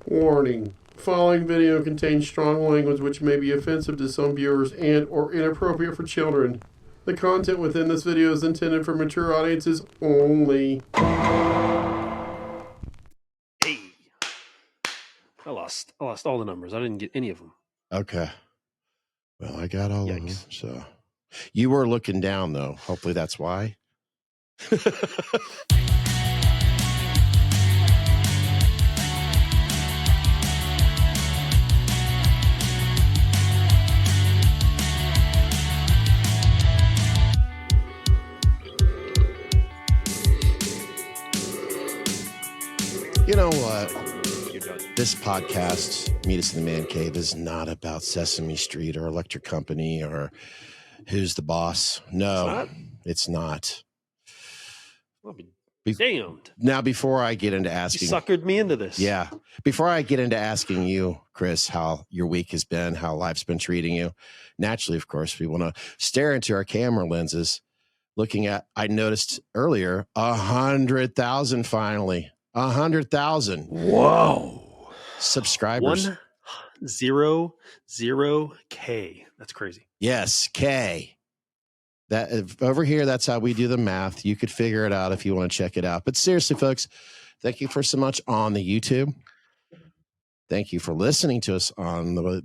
Warning. The following video contains strong language which may be offensive to some viewers and or inappropriate for children. The content within this video is intended for mature audiences only. Hey. I lost all the numbers. I didn't get any of them. Okay. Well, I got all of them. So you were looking down, though. Hopefully that's why. You know what? This podcast, Meet Us in the Man Cave, is not about Sesame Street or Electric Company or Who's the Boss. No, it's not. I'll be damned. Now, before I get into asking... You suckered me into this. Yeah. Before I get into asking you, Chris, how your week has been, how life's been treating you, naturally, of course, we want to stare into our camera lenses, looking at, I noticed earlier, 100,000 finally. 100,000. Whoa. Subscribers. 100K. That's crazy. Yes, K. That over here, that's how we do the math. You could figure it out if you want to check it out. But seriously, folks, thank you for so much on the YouTube. Thank you for listening to us on the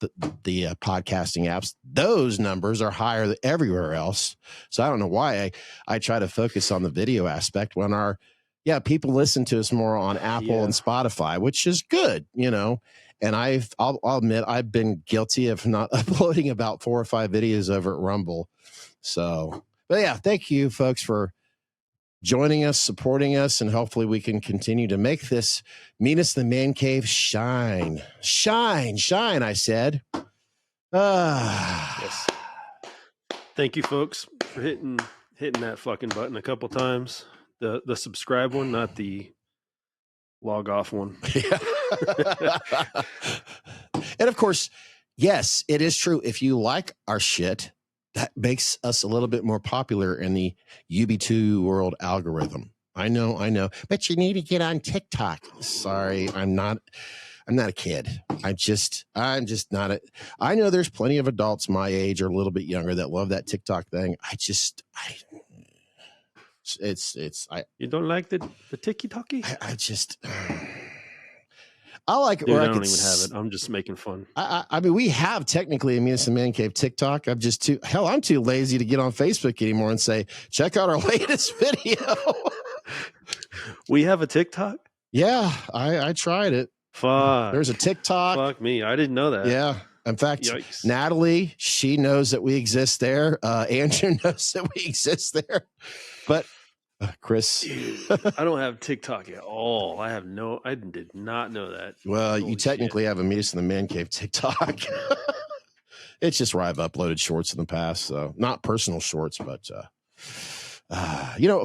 podcasting apps. Those numbers are higher than everywhere else. So I don't know why I try to focus on the video aspect when people listen to us more on Apple and Spotify, which is good, And I'll admit I've been guilty of not uploading about 4 or 5 videos over at Rumble. So, but yeah, thank you folks for joining us, supporting us, and hopefully we can continue to make this Meet Us in the Man Cave shine. Shine, I said. Yes. Thank you folks for hitting that fucking button a couple times. The subscribe one, not the log off one. Yeah. And of course, yes, it is true. If you like our shit, that makes us a little bit more popular in the UB2 world algorithm. I know, but you need to get on TikTok. Sorry, I'm not a kid. I'm just not I know there's plenty of adults my age or a little bit younger that love that TikTok thing. You don't like the tiki-taki? I like it. Dude, I don't even have it. I'm just making fun. I mean, we have technically a Meet Us in the Man Cave TikTok. I'm too lazy to get on Facebook anymore and say, check out our latest video. We have a TikTok? Yeah, I tried it. Fuck. There's a TikTok. Fuck me. I didn't know that. Yeah. In fact, Yikes. Natalie, she knows that we exist there. Andrew knows that we exist there. But Chris, dude, I don't have TikTok at all. I did not know that. Well, you technically have a Meet Us in the Man Cave TikTok. It's just where I've uploaded shorts in the past. So not personal shorts, but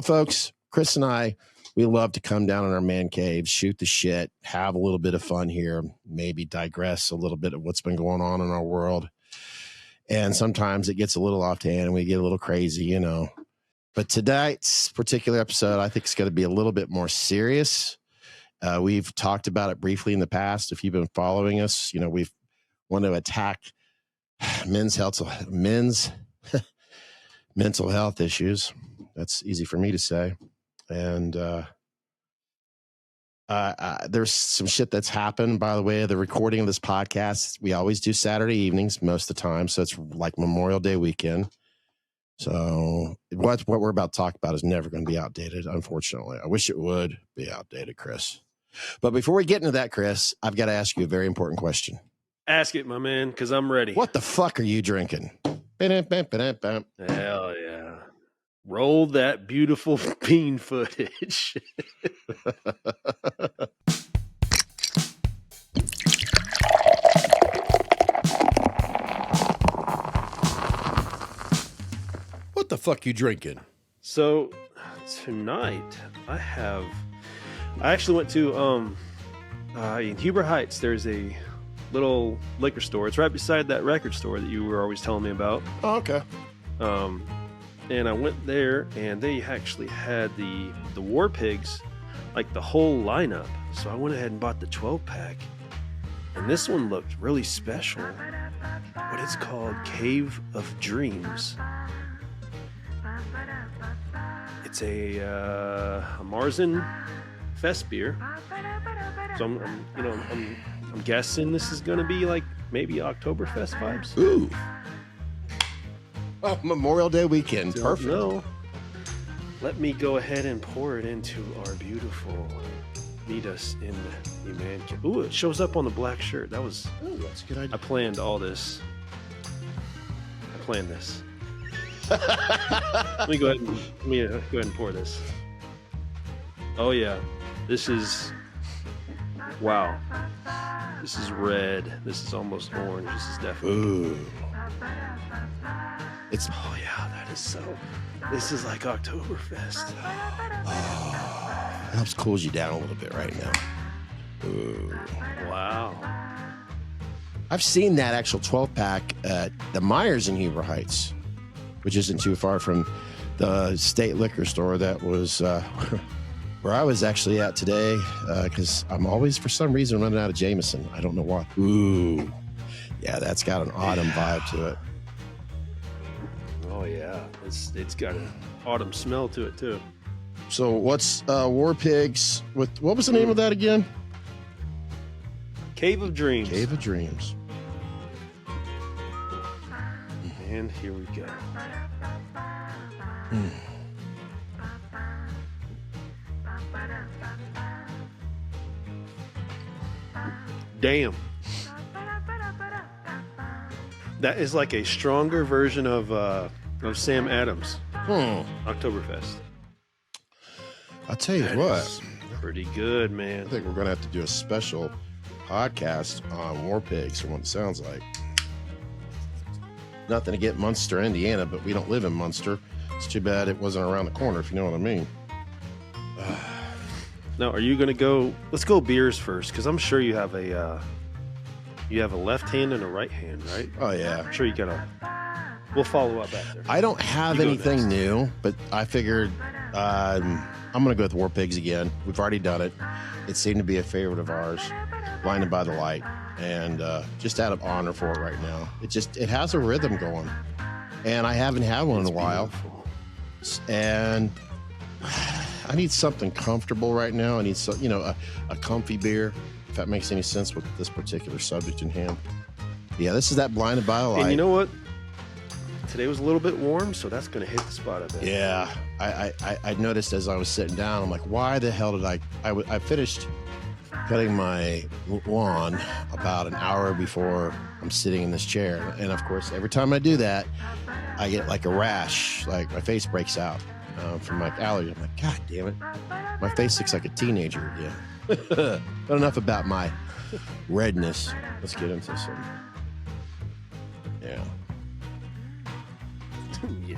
folks, Chris and I, we love to come down in our man cave, shoot the shit, have a little bit of fun here, maybe digress a little bit of what's been going on in our world. And sometimes it gets a little off hand and we get a little crazy, But tonight's particular episode, I think, is going to be a little bit more serious. We've talked about it briefly in the past. If you've been following us, we've want to attack men's mental health issues. That's easy for me to say. And there's some shit that's happened, by the way, the recording of this podcast. We always do Saturday evenings most of the time. So it's like Memorial Day weekend. So what we're about to talk about is never going to be outdated, unfortunately. I wish it would be outdated, Chris. But before we get into that, Chris, I've got to ask you a very important question. Ask it, my man, because I'm ready. What the fuck are you drinking? Hell yeah. Roll that beautiful bean footage. What the fuck you drinking? So tonight I actually went to in Huber Heights. There's a little liquor store. It's right beside that record store that you were always telling me about. Oh, okay. And I went there, and they actually had the War Pigs like the whole lineup. So I went ahead and bought the 12-pack. And this one looked really special. What it's called, Cave of Dreams. It's a Marzen Fest beer. So I'm guessing this is gonna be like maybe Oktoberfest vibes. Ooh. Oh, Memorial Day weekend. Perfect. No. Let me go ahead and pour it into our beautiful Meet Us in the Man Cave. Ooh, it shows up on the black shirt. That's a good idea. I planned all this. I planned this. Let me go ahead and pour this. Oh yeah, this is wow. This is red. This is almost orange. This is definitely. Ooh. Oh yeah, that is so. This is like Oktoberfest. Oh, helps cools you down a little bit right now. Ooh. Wow. I've seen that actual 12-pack at the Myers in Huber Heights, which isn't too far from the state liquor store that was where I was actually at today, because I'm always, for some reason, running out of Jameson. I don't know why. Ooh. Yeah, that's got an autumn vibe to it. Oh yeah, it's got an autumn smell to it too. So what's War Pigs with, what was the name of that again? Cave of Dreams. Cave of Dreams. And here we go. Damn. That is like a stronger version of Sam Adams. Oktoberfest. I'll tell you That what. is pretty good, I man. think we're going to have to do a special podcast on War Pigs from what it sounds like. Nothing to get Munster, Indiana, but we don't live in Munster. It's too bad it wasn't around the corner, if you know what I mean. Now, are you going to go? Let's go beers first, because I'm sure you have a left hand and a right hand, right? Oh, yeah. I'm sure you got a. We'll follow up after. I don't have You go anything next. new, but I figured I'm going to go with War Pigs again. We've already done it. It seemed to be a favorite of ours, Blinded by the Light, and just out of honor for it right now. It has a rhythm going, and I haven't had one in a while. Beautiful. And I need something comfortable right now. I need a comfy beer, if that makes any sense with this particular subject in hand. Yeah, this is that Blinded by the Light. And you know what? Today was a little bit warm, so that's going to hit the spot a bit. Yeah, I noticed as I was sitting down, I'm like, why the hell did I finished cutting my lawn about an hour before I'm sitting in this chair. And of course, every time I do that, I get like a rash, like my face breaks out from like allergy. I'm like, God damn it. My face looks like a teenager again. But enough about my redness. Let's get into some. Yeah. Yeah.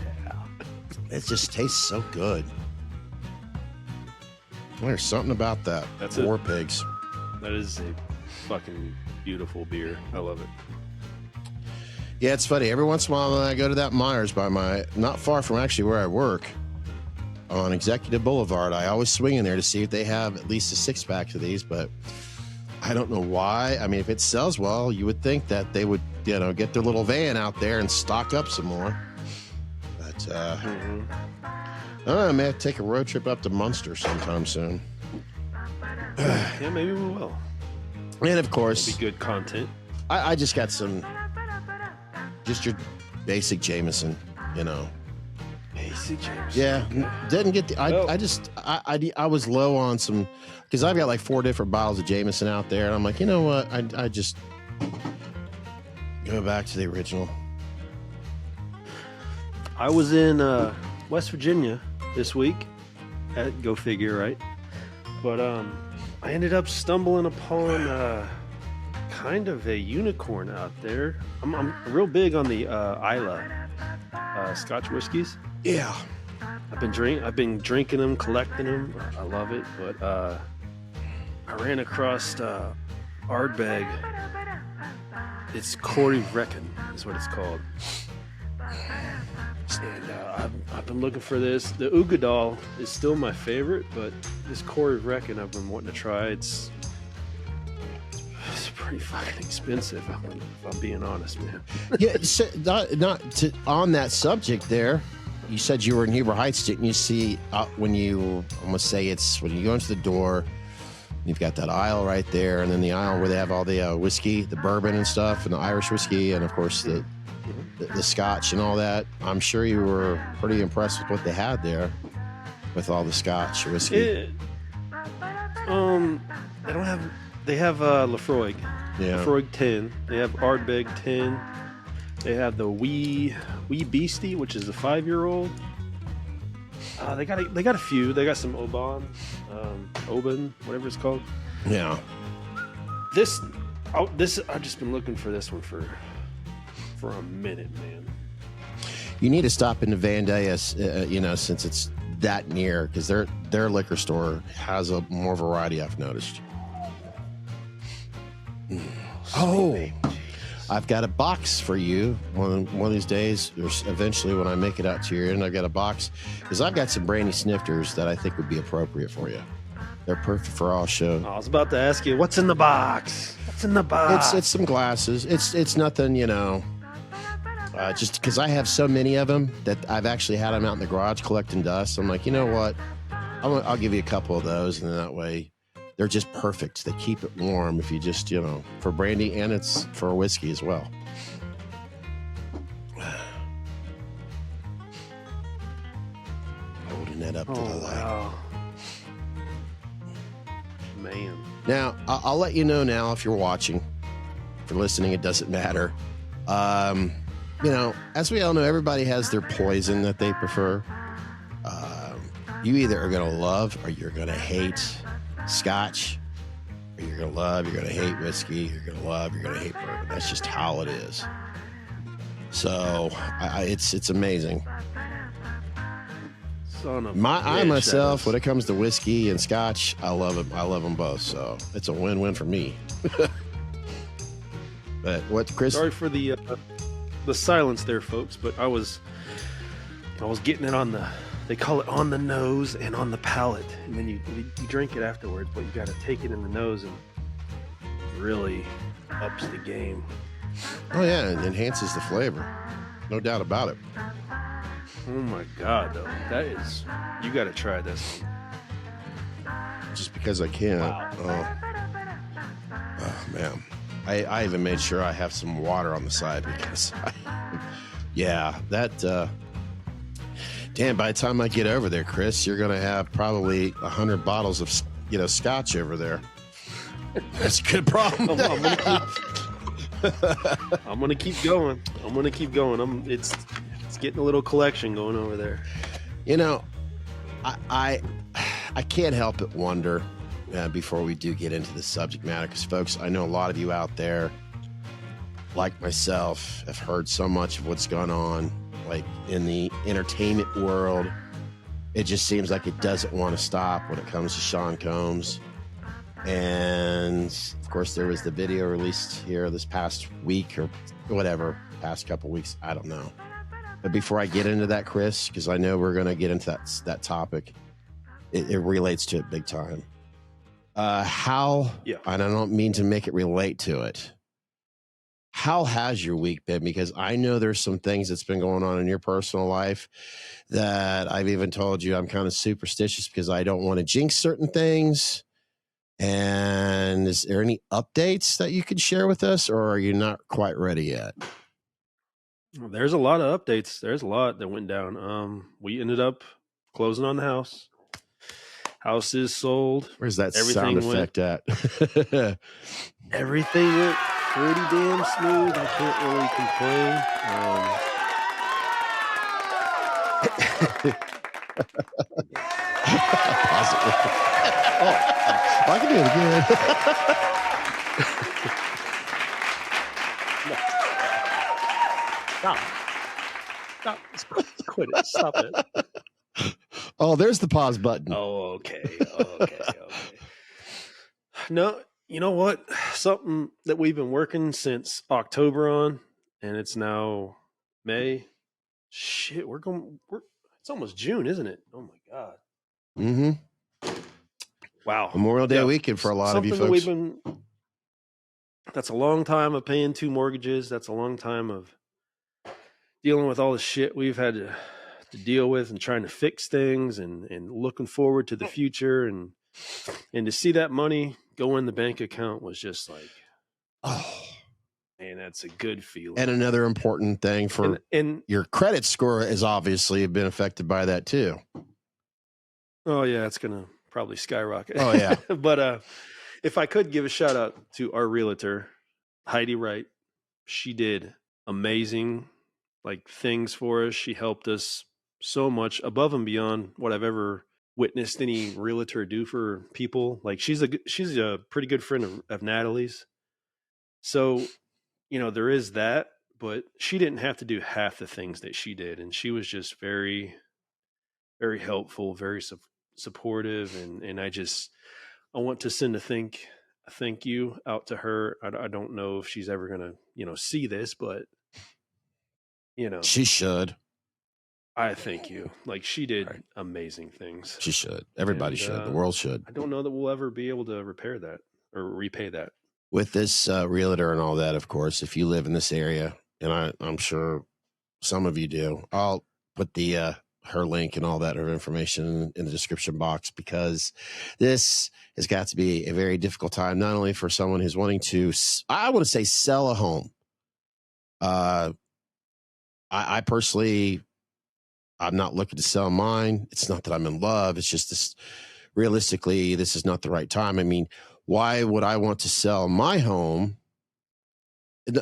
It just tastes so good. There's something about that. That's War it. Pigs. That is a fucking beautiful beer. I love it. Yeah, it's funny. Every once in a while when I go to that Myers not far from actually where I work, on Executive Boulevard, I always swing in there to see if they have at least a 6-pack of these, but I don't know why. I mean, if it sells well, you would think that they would, get their little van out there and stock up some more. But, I don't know, I may have to take a road trip up to Munster sometime soon. Yeah, maybe we will. And of course, It'll be good content. I just got just your basic Jameson, Basic James. Yeah, didn't get the. I was low on some because I've got like 4 different bottles of Jameson out there, and I'm like, you know what? I just go back to the original. I was in West Virginia this week. Go figure, right? But I ended up stumbling upon kind of a unicorn out there. I'm real big on the Isla Scotch whiskeys. Yeah, I've been drinking them, collecting them. I love it. But I ran across Ardbeg. It's Corey Reckon is what it's called. And I've been looking for this. The Ugadal is still my favorite, but this Corey Reckon I've been wanting to try. It's pretty fucking expensive, if I'm being honest, man. Yeah, so on that subject there, you said you were in Huber Heights. Didn't you see when you, I'm going to say it's when you go into the door, you've got that aisle right there, and then the aisle where they have all the whiskey, the bourbon and stuff, and the Irish whiskey, and of course the scotch and all that. I'm sure you were pretty impressed with what they had there with all the scotch whiskey. They have Lafroig. Yeah. Lafroig 10. They have Ardbeg 10. They have the Wee Beastie, which is the 5-year-old. They got a few. They got some Oban, whatever it's called. Yeah. This I've just been looking for this one for a minute, man. You need to stop into Van Dyes, since it's that near, because their liquor store has a more variety, I've noticed. Oh, I've got a box for you. One of these days, or eventually when I make it out to your end, I've got a box because I've got some brandy snifters that I think would be appropriate for you. They're perfect for all show. I was about to ask you, what's in the box? What's in the box? It's some glasses. It's nothing, just because I have so many of them that I've actually had them out in the garage collecting dust. I'm like, you know what? I'll give you a couple of those, and then that way they're just perfect. They keep it warm if you just, for brandy, and it's for whiskey as well. Holding that up to the light. Wow. Man. Now, I'll let you know now if you're watching. If you're listening, it doesn't matter. As we all know, everybody has their poison that they prefer. You either are going to love or you're going to hate scotch, or you're going to love, you're going to hate whiskey, you're going to love, you're going to hate bourbon. That's just how it is. So it's amazing. Son of I myself, when it comes to whiskey and scotch, I love it. I love them both. So it's a win-win for me. But what, Chris? Sorry for the silence there, folks, but I was getting it on the, they call it on the nose and on the palate, and then you drink it afterwards, but you got to take it in the nose, and it really ups the game. Oh yeah, it enhances the flavor, no doubt about it. Oh my God, though, you got to try this one. Just because I can. Wow. Oh man, I even made sure I have some water on the side because, damn, by the time I get over there, Chris, you're going to have probably 100 bottles of, scotch over there. That's a good problem. I'm going to keep going. It's getting a little collection going over there. I can't help but wonder, before we do get into the subject matter, because folks, I know a lot of you out there, like myself, have heard so much of what's going on, like in the entertainment world. It just seems like it doesn't want to stop when it comes to Sean Combs. And of course, there was the video released here this past week or whatever, past couple weeks, I don't know. But before I get into that, Chris, because I know we're going to get into that topic, it relates to it big time. And I don't mean to make it relate to it. How has your week been? Because I know there's some things that's been going on in your personal life that I've even told you I'm kind of superstitious because I don't want to jinx certain things. And is there any updates that you could share with us, or are you not quite ready yet? There's a lot of updates. There's a lot that went down. We ended up closing on the house. House is sold. Where's that sound effect at? Everything went pretty damn smooth. I can't really complain. I can do it again. Stop. Quit it. Stop it. Oh, there's the pause button. Oh, okay. No, you know what? Something that we've been working since October on, and it's now May. Shit, it's almost June, isn't it? Oh my God. Mm-hmm. Wow. Memorial Day weekend for a lot of you Something folks. That's a long time of paying 2 mortgages. That's a long time of dealing with all the shit we've had to deal with and trying to fix things and looking forward to the future and to see that money go in the bank account was just like, oh, man, that's a good feeling. And another important thing for your credit score is obviously been affected by that too. Oh yeah, it's gonna probably skyrocket. Oh yeah. But if I could give a shout out to our realtor, Haydee Wright, she did amazing things for us. She helped us so much above and beyond what I've ever witnessed any realtor do for people. Like she's a pretty good friend of Natalie's. So, there is that, but she didn't have to do half the things that she did. And she was just very, very helpful, very supportive. And I want to send a thank you out to her. I don't know if she's ever going to, see this, but she should. I thank you. She did amazing things. She should. Everybody should. The world should. I don't know that we'll ever be able to repair that or repay that. With this realtor and all that, of course, if you live in this area, and I'm sure some of you do, I'll put the her link and all that her information in the description box, because this has got to be a very difficult time, not only for someone who's wanting to, I want to say, sell a home. I personally, I'm not looking to sell mine. It's not that I'm in love. It's just this, realistically, this is not the right time. I mean, why would I want to sell my home?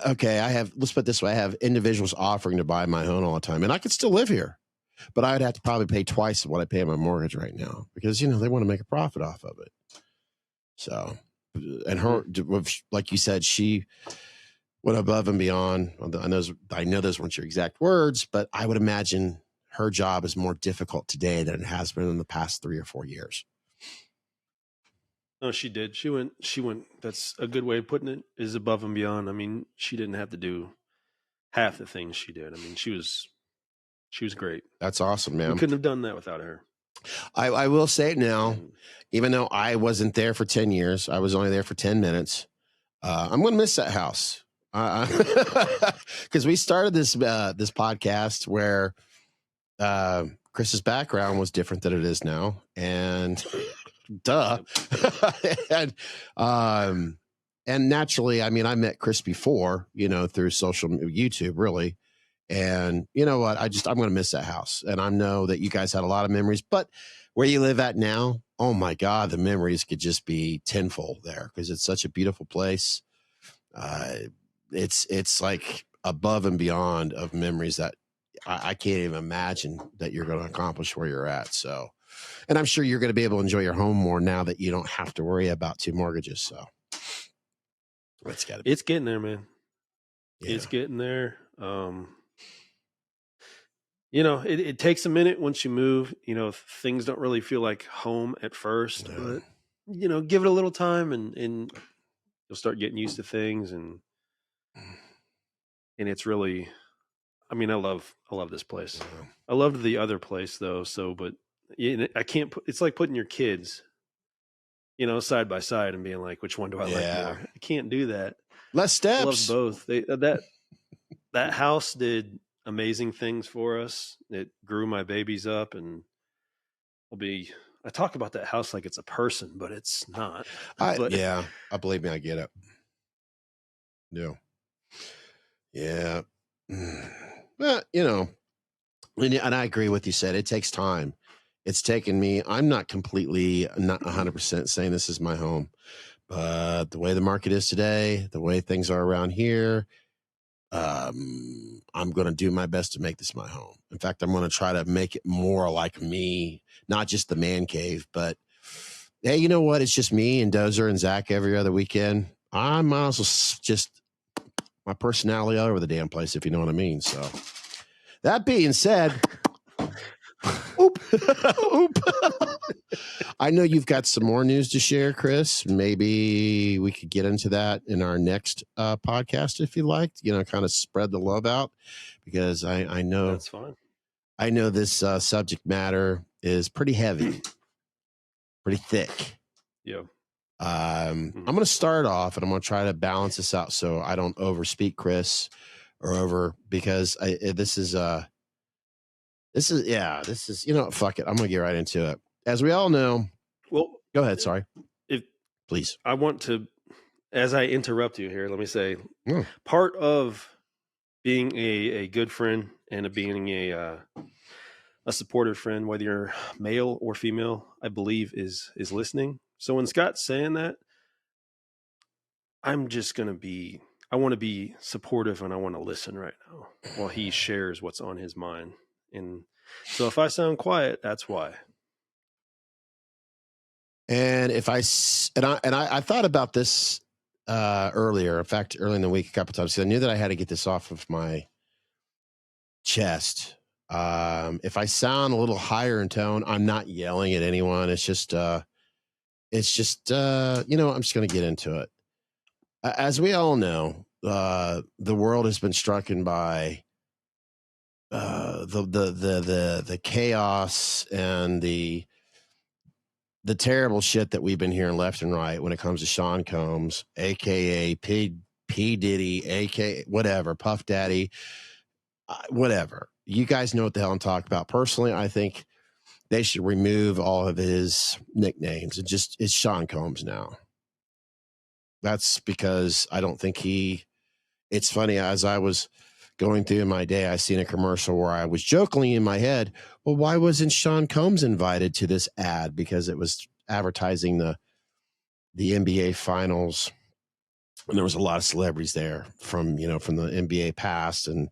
Okay, let's put it this way. I have individuals offering to buy my home all the time, and I could still live here, but I would have to probably pay twice what I pay on my mortgage right now, because, they want to make a profit off of it. So, and her, like you said, she went above and beyond. I know those weren't your exact words, but I would imagine her job is more difficult today than it has been in the past 3 or 4 years. No, she did. She went, that's a good way of putting it, is above and beyond. I mean, she didn't have to do half the things she did. I mean, she was great. That's awesome, man. We couldn't have done that without her. I will say it now, even though I wasn't there for 10 years, I was only there for 10 minutes. I'm going to miss that house. Because we started this podcast where Chris's background was different than it is now, and duh. And naturally, I mean, I met Chris before, through YouTube, really. And you know what? I'm going to miss that house. And I know that you guys had a lot of memories, but where you live at now, oh my God, the memories could just be tenfold there, because it's such a beautiful place. It's like above and beyond of memories that I can't even imagine that you're going to accomplish where you're at. So, and I'm sure you're going to be able to enjoy your home more now that you don't have to worry about 2 mortgages. So it's getting there, man. Yeah. It's getting there. It takes a minute once you move. Things don't really feel like home at first, but give it a little time and you'll start getting used to things, and it's really, I mean, I love this place. Yeah. I loved the other place though. So, but I can't it's like putting your kids, side by side and being like, which one do I like more? I can't do that. Less steps. I love both. That house did amazing things for us. It grew my babies up, and I talk about that house like it's a person, but it's not. I believe me, I get it. Yeah. Well, and I agree with you said, it takes time. It's taken me, I'm not 100% saying this is my home, but the way the market is today, the way things are around here, I'm going to do my best to make this my home. In fact, I'm going to try to make it more like me, not just the man cave, but hey, you know what? It's just me and Dozer and Zach every other weekend. I might as well just my personality all over the damn place, if you know what I mean. So that being said, Oop. Oop. I know you've got some more news to share, Chris. Maybe we could get into that in our next podcast if you liked, kind of spread the love out, because I know That's fine. I know this subject matter is pretty heavy, pretty thick. Yeah. I'm going to start off, and I'm going to try to balance this out so I don't overspeak Chris because this is, fuck it. I'm going to get right into it. As we all know. Well, go ahead. Sorry. Please. I want to, as I interrupt you here, let me say part of being a good friend and being a supportive friend, whether you're male or female, I believe is listening. So when Scott's saying that, I want to be supportive and I want to listen right now while he shares what's on his mind. And so if I sound quiet, that's why. And if I thought about this earlier, in fact, early in the week, a couple times, because I knew that I had to get this off of my chest. If I sound a little higher in tone, I'm not yelling at anyone. It's just, I'm just going to get into it. As we all know, the world has been stricken by the chaos and the terrible shit that we've been hearing left and right when it comes to Sean Combs, aka P Diddy, aka whatever, Puff Daddy, whatever. You guys know what the hell I'm talking about. Personally, I think they should remove all of his nicknames. It's Sean Combs now. That's because I don't think it's funny, as I was going through my day, I seen a commercial where I was jokingly in my head, well, why wasn't Sean Combs invited to this ad? Because it was advertising the NBA finals. And there was a lot of celebrities there from the NBA past and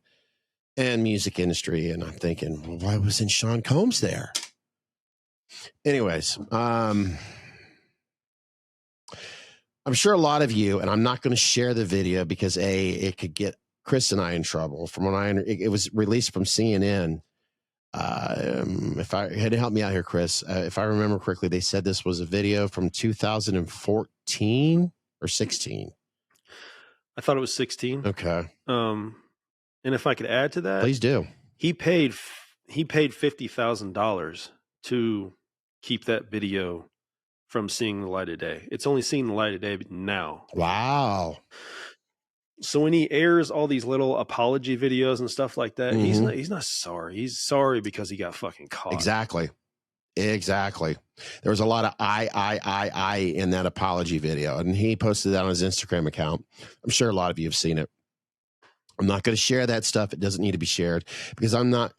music industry. And I'm thinking, well, why wasn't Sean Combs there? Anyways, I'm sure a lot of you, and I'm not going to share the video because it could get Chris and I in trouble. From when it was released from CNN. If I had to help me out here, Chris, if I remember correctly, they said this was a video from 2014 or 16. I thought it was 16. Okay. And if I could add to that, please do. He paid $50,000 to keep that video from seeing the light of day. It's only seeing the light of day now. Wow. So when he airs all these little apology videos and stuff like that, he's not sorry. He's sorry because he got fucking caught. Exactly. There was a lot of I in that apology video, and he posted that on his Instagram account. I'm sure a lot of you have seen it. I'm not going to share that stuff. It doesn't need to be shared because I'm not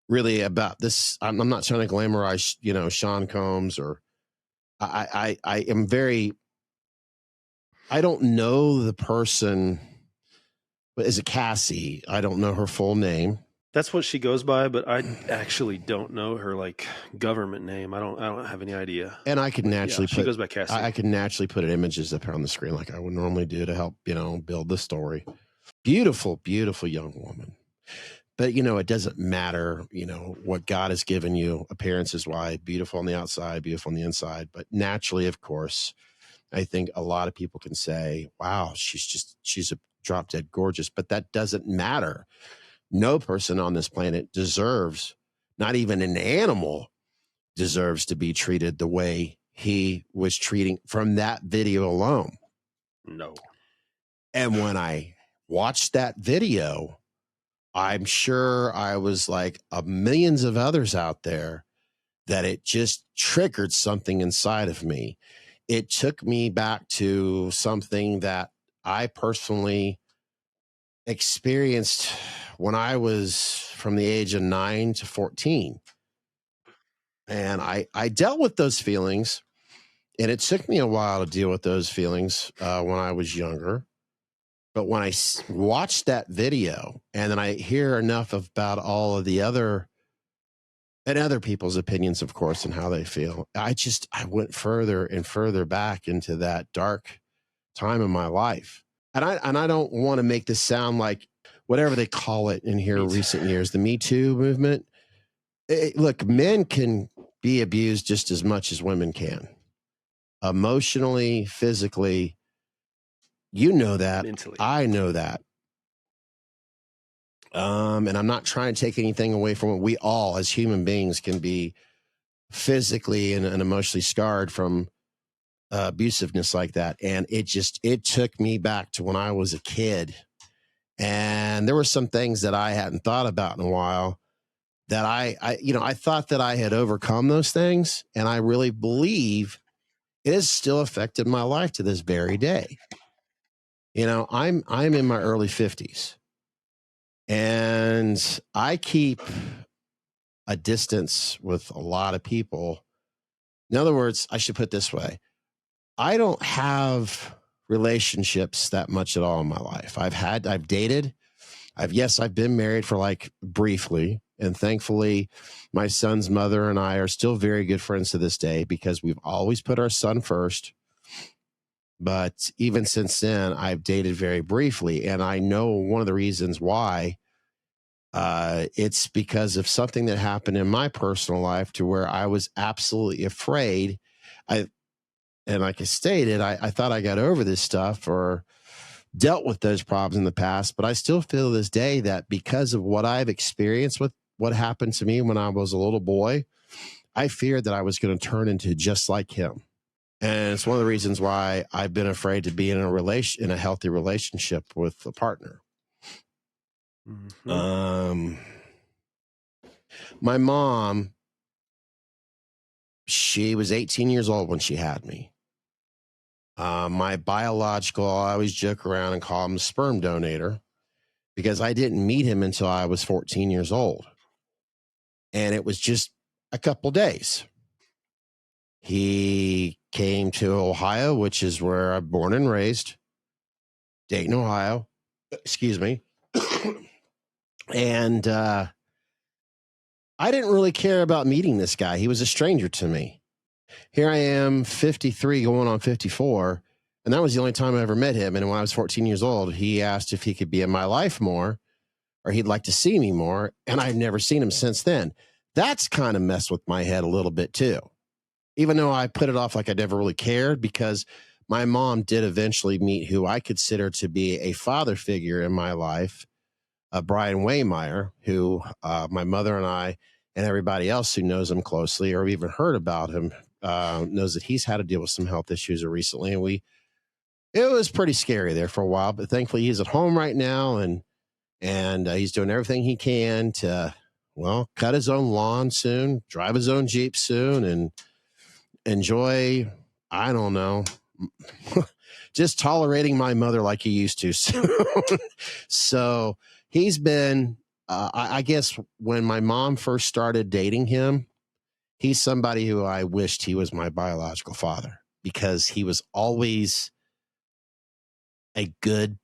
really about this. I'm not trying to glamorize, Sean Combs, or I am very, I don't know the person, but is it Cassie? I don't know her full name. That's what she goes by, but I actually don't know her government name. I don't have any idea. And I could naturally she goes by Cassie. I could naturally put images up here on the screen like I would normally do to help, build the story. Beautiful, beautiful young woman. But, it doesn't matter, what God has given you appearances wise, beautiful on the outside, beautiful on the inside. But naturally, of course, I think a lot of people can say, wow, she's a drop dead gorgeous, but that doesn't matter. No person on this planet deserves, not even an animal deserves to be treated the way he was treating from that video alone. No. And when I watched that video, I'm sure I was like millions of others out there that it just triggered something inside of me. It took me back to something that I personally experienced when I was from the age of 9 to 14. And I dealt with those feelings, and it took me a while to deal with those feelings when I was younger. But when I watched that video and then I hear enough about all of the other people's opinions, of course, and how they feel, I went further and further back into that dark time in my life. And I don't want to make this sound like whatever they call it in here recent years, the Me Too movement. look, men can be abused just as much as women can. Emotionally, physically, you know that. Mentally. I know that. And I'm not trying to take anything away from it. We all, as human beings, can be physically and emotionally scarred from abusiveness like that. And it took me back to when I was a kid. And there were some things that I hadn't thought about in a while that I thought that I had overcome those things. And I really believe it has still affected my life to this very day. I'm in my early 50s and I keep a distance with a lot of people. In other words, I should put it this way. I don't have relationships that much at all in my life. I've dated. I've been married for like briefly. And thankfully, my son's mother and I are still very good friends to this day because we've always put our son first. But even since then, I've dated very briefly. And I know one of the reasons why it's because of something that happened in my personal life to where I was absolutely afraid. And like I stated, I thought I got over this stuff or dealt with those problems in the past, but I still feel to this day that because of what I've experienced with what happened to me when I was a little boy, I feared that I was going to turn into just like him. And it's one of the reasons why I've been afraid to be in a healthy relationship with a partner. Mm-hmm. My mom, she was 18 years old when she had me. My biological, I always joke around and call him the sperm donator because I didn't meet him until I was 14 years old. And it was just a couple days. He came to Ohio, which is where I'm born and raised, Dayton, Ohio. Excuse me. And I didn't really care about meeting this guy. He was a stranger to me. Here I am, 53, going on 54, and that was the only time I ever met him. And when I was 14 years old, he asked if he could be in my life more or he'd like to see me more, and I've never seen him since then. That's kind of messed with my head a little bit too, even though I put it off like I never really cared, because my mom did eventually meet who I consider to be a father figure in my life, Brian Waymeyer, who my mother and I and everybody else who knows him closely or even heard about him knows that he's had to deal with some health issues recently. And it was pretty scary there for a while, but thankfully he's at home right now and he's doing everything he can to, cut his own lawn soon, drive his own Jeep soon, and enjoy, I don't know, just tolerating my mother like he used to. So he's been, I guess when my mom first started dating him, he's somebody who I wished he was my biological father because he was always a good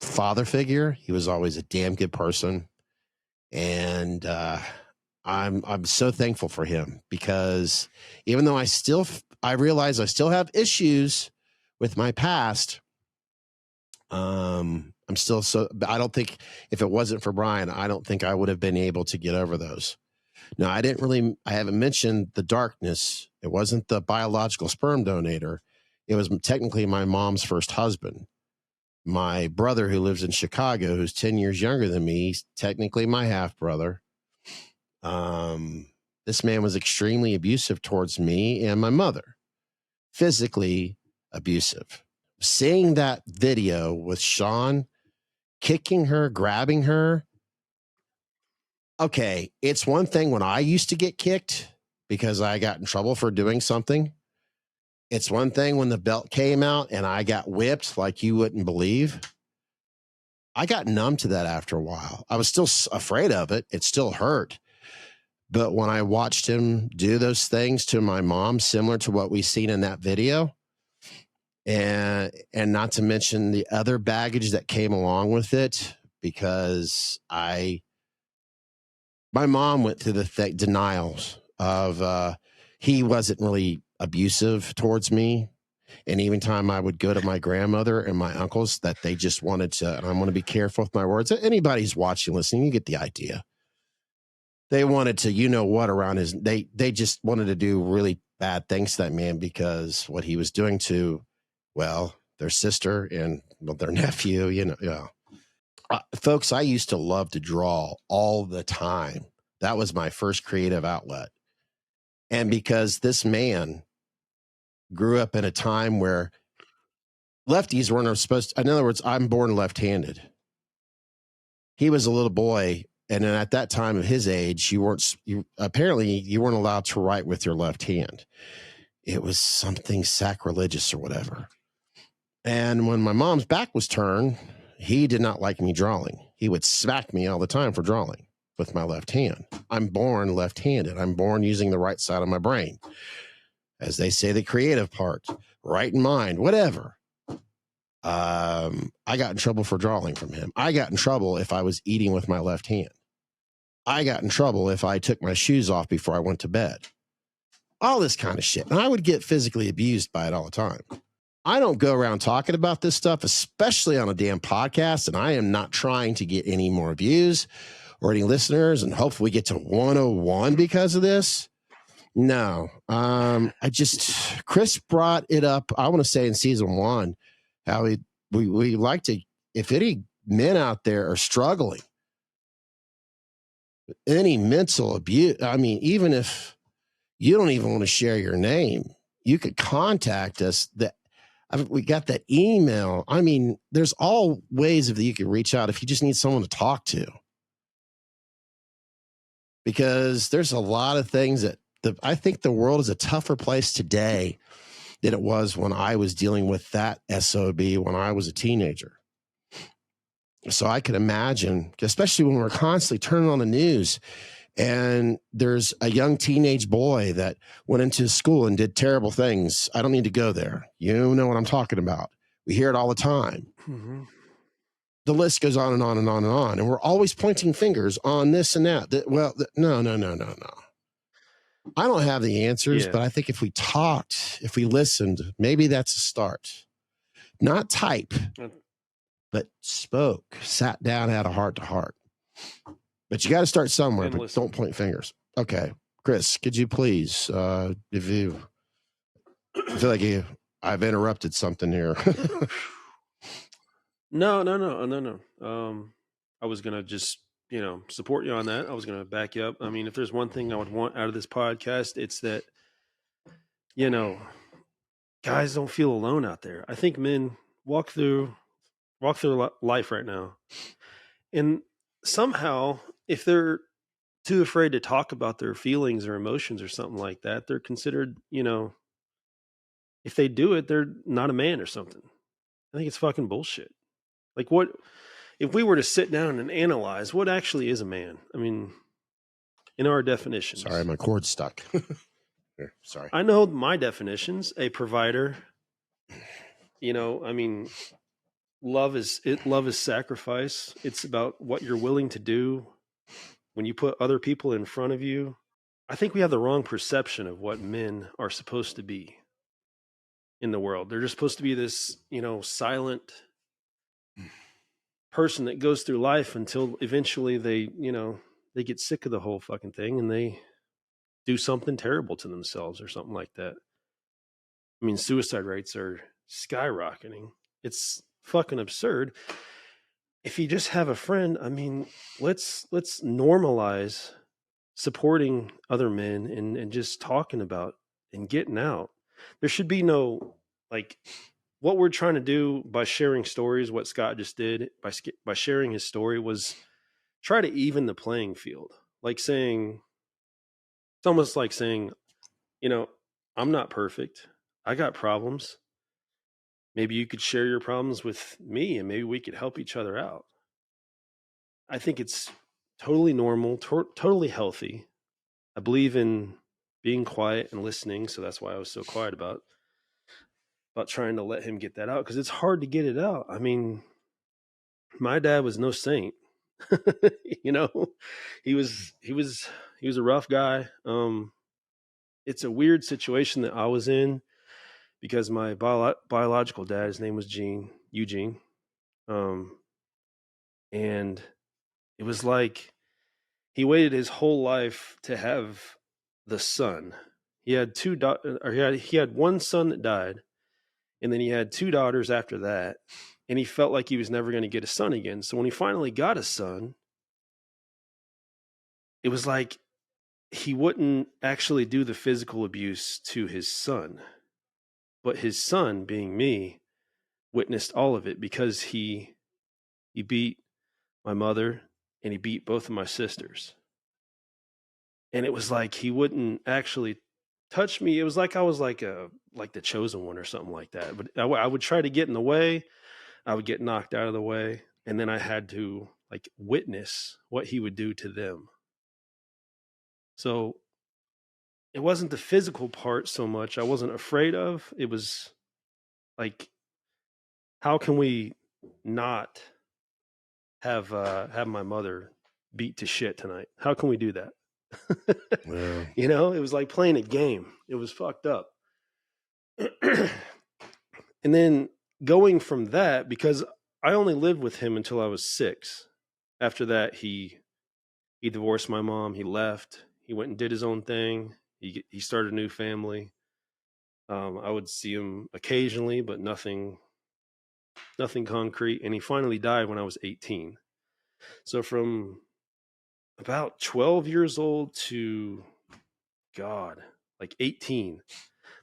father figure. He was always a damn good person. And I'm so thankful for him because even though I realize I still have issues with my past, I'm still I don't think if it wasn't for Brian, I don't think I would have been able to get over those. Now, I haven't mentioned the darkness. It wasn't the biological sperm donator. It was technically my mom's first husband. My brother who lives in Chicago, who's 10 years younger than me, he's technically my half brother. This man was extremely abusive towards me and my mother, physically abusive. Seeing that video with Sean kicking her, grabbing her. Okay, it's one thing when I used to get kicked because I got in trouble for doing something. It's one thing when the belt came out and I got whipped like you wouldn't believe. I got numb to that after a while. I was still afraid of it. It still hurt. But when I watched him do those things to my mom, similar to what we seen in that video, and not to mention the other baggage that came along with it, because my mom went through the denials of he wasn't really abusive towards me. And even time I would go to my grandmother and my uncles that they just wanted to, and I'm going to be careful with my words. Anybody's watching, listening, you get the idea. they wanted to, you know what, around his, they just wanted to do really bad things to that man because what he was doing to, well, their sister and their nephew, you know, yeah. Folks, I used to love to draw all the time. That was my first creative outlet. And because this man grew up in a time where lefties weren't supposed to, in other words, I'm born left-handed. He was a little boy, and then at that time of his age, you weren't allowed to write with your left hand. It was something sacrilegious or whatever. And when my mom's back was turned, he did not like me drawing. He would smack me all the time for drawing with my left hand. I'm born left-handed. I'm born using the right side of my brain. As they say, the creative part, right in mind, whatever. I got in trouble for drawing from him. I got in trouble if I was eating with my left hand. I got in trouble if I took my shoes off before I went to bed. All this kind of shit. And I would get physically abused by it all the time. I don't go around talking about this stuff, especially on a damn podcast, and I am not trying to get any more views or any listeners, and hopefully get to 101 because of this. No, Chris brought it up, I want to say in season 1, how we like to, if any men out there are struggling with any mental abuse, I mean, even if you don't even want to share your name, you could contact us. We got that email. I mean, there's all ways that you can reach out if you just need someone to talk to. Because there's a lot of things that I think the world is a tougher place today than it was when I was dealing with that SOB when I was a teenager. So I could imagine, especially when we're constantly turning on the news and there's a young teenage boy that went into school and did terrible things. I don't need to go there. You know what I'm talking about. We hear it all the time. Mm-hmm. The list goes on and on and on and on. And we're always pointing fingers on this and that. No. I don't have the answers, but I think if we talked, if we listened, maybe that's a start. Not type, but spoke, sat down, had a heart to heart. But you got to start somewhere, but listen. Don't point fingers. Okay. Chris, could you please, if you I feel like I've interrupted something here. No. I was going to just, support you on that. I was going to back you up. I mean, if there's one thing I would want out of this podcast, it's that, guys don't feel alone out there. I think men walk through life right now. And somehow, if they're too afraid to talk about their feelings or emotions or something like that, they're considered, if they do it, they're not a man or something. I think it's fucking bullshit. Like, what if we were to sit down and analyze what actually is a man? I mean, in our definitions. Sorry, my cord's stuck. Here, sorry. I know my definitions: a provider. Love is sacrifice. It's about what you're willing to do when you put other people in front of you. I think we have the wrong perception of what men are supposed to be in the world. They're just supposed to be this, silent person that goes through life until eventually they get sick of the whole fucking thing and they do something terrible to themselves or something like that. I mean, suicide rates are skyrocketing. It's fucking absurd. If you just have a friend, I mean, let's normalize supporting other men and just talking about and getting out. There should be no, what we're trying to do by sharing stories, what Scott just did by sharing his story was try to even the playing field. It's almost like saying, I'm not perfect. I got problems. Maybe you could share your problems with me and maybe we could help each other out. I think it's totally normal, totally healthy. I believe in being quiet and listening. So that's why I was so quiet about trying to let him get that out. Cause it's hard to get it out. I mean, my dad was no saint, he was a rough guy. It's a weird situation that I was in because my biological dad, his name was Eugene. And it was like he waited his whole life to have the son. He had he had one son that died, and then he had 2 daughters after that, and he felt like he was never going to get a son again. So when he finally got a son, it was like he wouldn't actually do the physical abuse to his son, but his son, being me, witnessed all of it because he beat my mother and he beat both of my sisters. And it was like he wouldn't actually touch me. It was like I was like the chosen one or something like that. But I would try to get in the way. I would get knocked out of the way, and then I had to like witness what he would do to them. So it wasn't the physical part so much I wasn't afraid of. It was like, how can we not have my mother beat to shit tonight? How can we do that? Wow. You know, it was like playing a game. It was fucked up. And then going from that, because I only lived with him until I was 6. After that, he divorced my mom. He left. He went and did his own thing. He started a new family. I would see him occasionally, but nothing concrete. And he finally died when I was 18. So from about 12 years old to, God, like 18,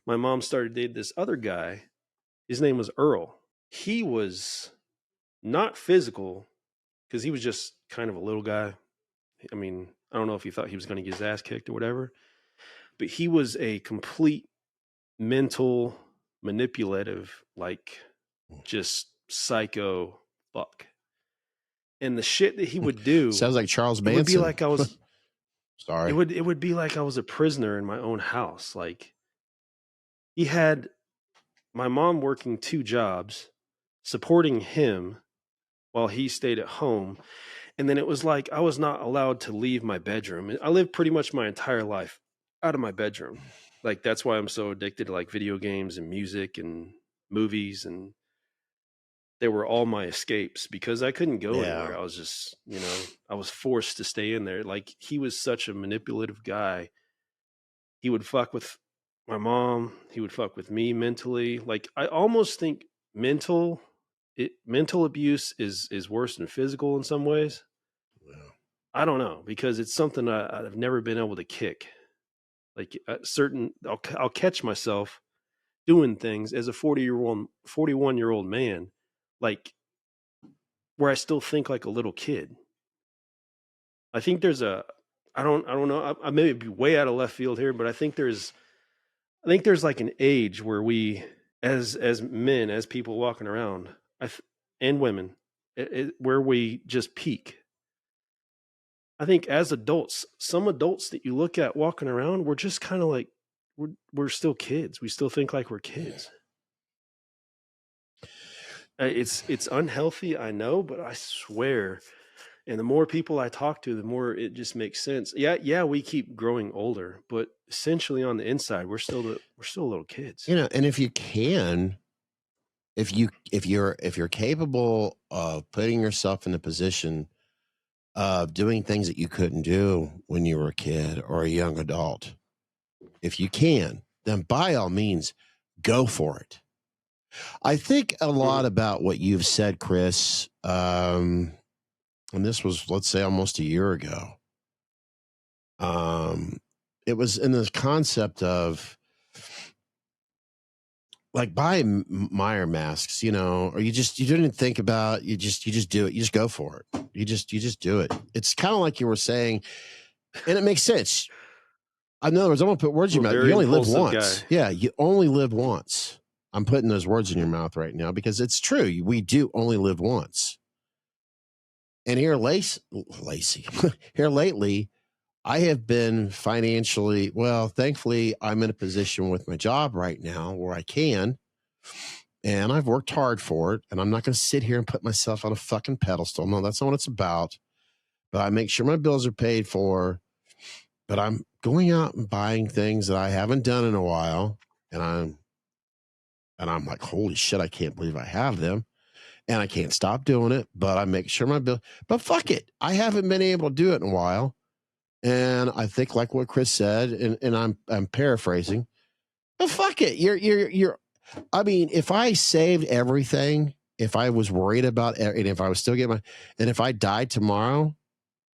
my mom started dating this other guy. His name was Earl. He was not physical because he was just kind of a little guy. I mean, I don't know if he thought he was going to get his ass kicked or whatever, but he was a complete mental, manipulative, like just psycho fuck. And the shit that he would do Sounds like Charles Manson. It would be like I was sorry. It would be like I was a prisoner in my own house. Like, he had my mom working 2 jobs, supporting him while he stayed at home. And then it was like I was not allowed to leave my bedroom. I lived pretty much my entire life out of my bedroom. Like, that's why I'm so addicted to like video games and music and movies, and they were all my escapes because I couldn't go anywhere. I was just, you know, I was forced to stay in there. Like, he was such a manipulative guy. He would fuck with my mom. He would fuck with me mentally. Like, I almost think mental abuse is worse than physical in some ways. Wow. I don't know, because it's something I've never been able to kick. Like, I'll catch myself doing things as a 41-year-old man, like, where I still think like a little kid. I think there's I don't know. I may be way out of left field here, but I think there's like an age where we, as men, as people walking around, and women, where we just peak. I think as adults, some adults that you look at walking around, we're just kind of like, we're still kids. We still think like we're kids. It's unhealthy, I know, but I swear, and the more people I talk to, the more it just makes sense. Yeah, we keep growing older, but essentially on the inside, we're still little kids. You know, and if you can, if you're capable of putting yourself in a position of doing things that you couldn't do when you were a kid or a young adult, if you can, then by all means, go for it. I think a lot about what you've said, Chris, and this was, let's say, almost a year ago. It was in the concept of like buying Meyer masks, you know, or you didn't think about, you just do it. You just go for it. You just do it. It's kind of like you were saying, and it makes sense. In other words, I'm going to put words in your mouth. You only live once. Yeah, you only live once. I'm putting those words in your mouth right now because it's true. We do only live once. And here here lately, I have been financially, well, thankfully, I'm in a position with my job right now where I can, and I've worked hard for it, and I'm not going to sit here and put myself on a fucking pedestal. No, that's not what it's about. But I make sure my bills are paid for, but I'm going out and buying things that I haven't done in a while, and I'm like, holy shit, I can't believe I have them. And I can't stop doing it, but I make sure my bill. But fuck it. I haven't been able to do it in a while. And I think like what Chris said, and I'm paraphrasing, but fuck it. You're I mean, if I saved everything, if I was worried about and if I was still getting and if I died tomorrow,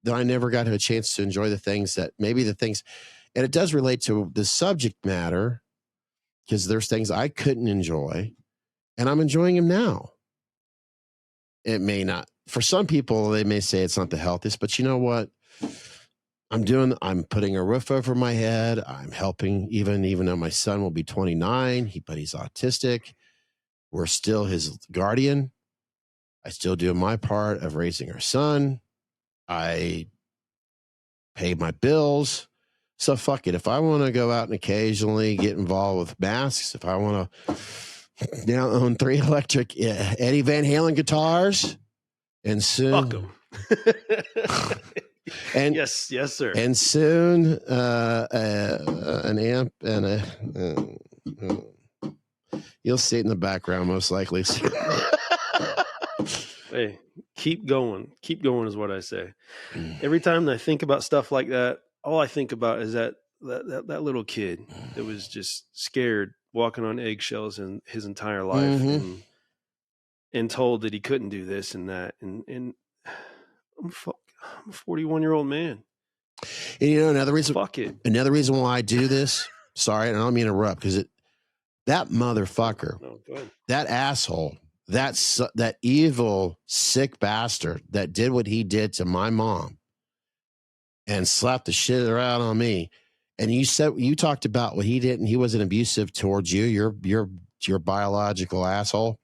then I never got a chance to enjoy the things that maybe the things, and it does relate to the subject matter because there's things I couldn't enjoy and I'm enjoying them now. It may not, for some people, they may say it's not the healthiest, but you know what? I'm putting a roof over my head. I'm helping, even though my son will be 29, but he's autistic. We're still his guardian. I still do my part of raising our son. I pay my bills. So fuck it. If I want to go out and occasionally get involved with masks, if I want to now own 3 electric Eddie Van Halen guitars, and soon, Fuck 'em. and yes, sir. And soon, an amp and you'll see it in the background most likely. Hey, keep going. Keep going is what I say. Every time I think about stuff like that, all I think about is that little kid that was just scared, walking on eggshells in his entire life, and told that he couldn't do this and that. And I'm a 41-year-old man. And you know, another reason why I do this, sorry, and I don't mean to interrupt, because that motherfucker, that asshole, that evil, sick bastard that did what he did to my mom and slapped the shit around on me. And you talked about what he did, and he wasn't abusive towards you. You're biological asshole.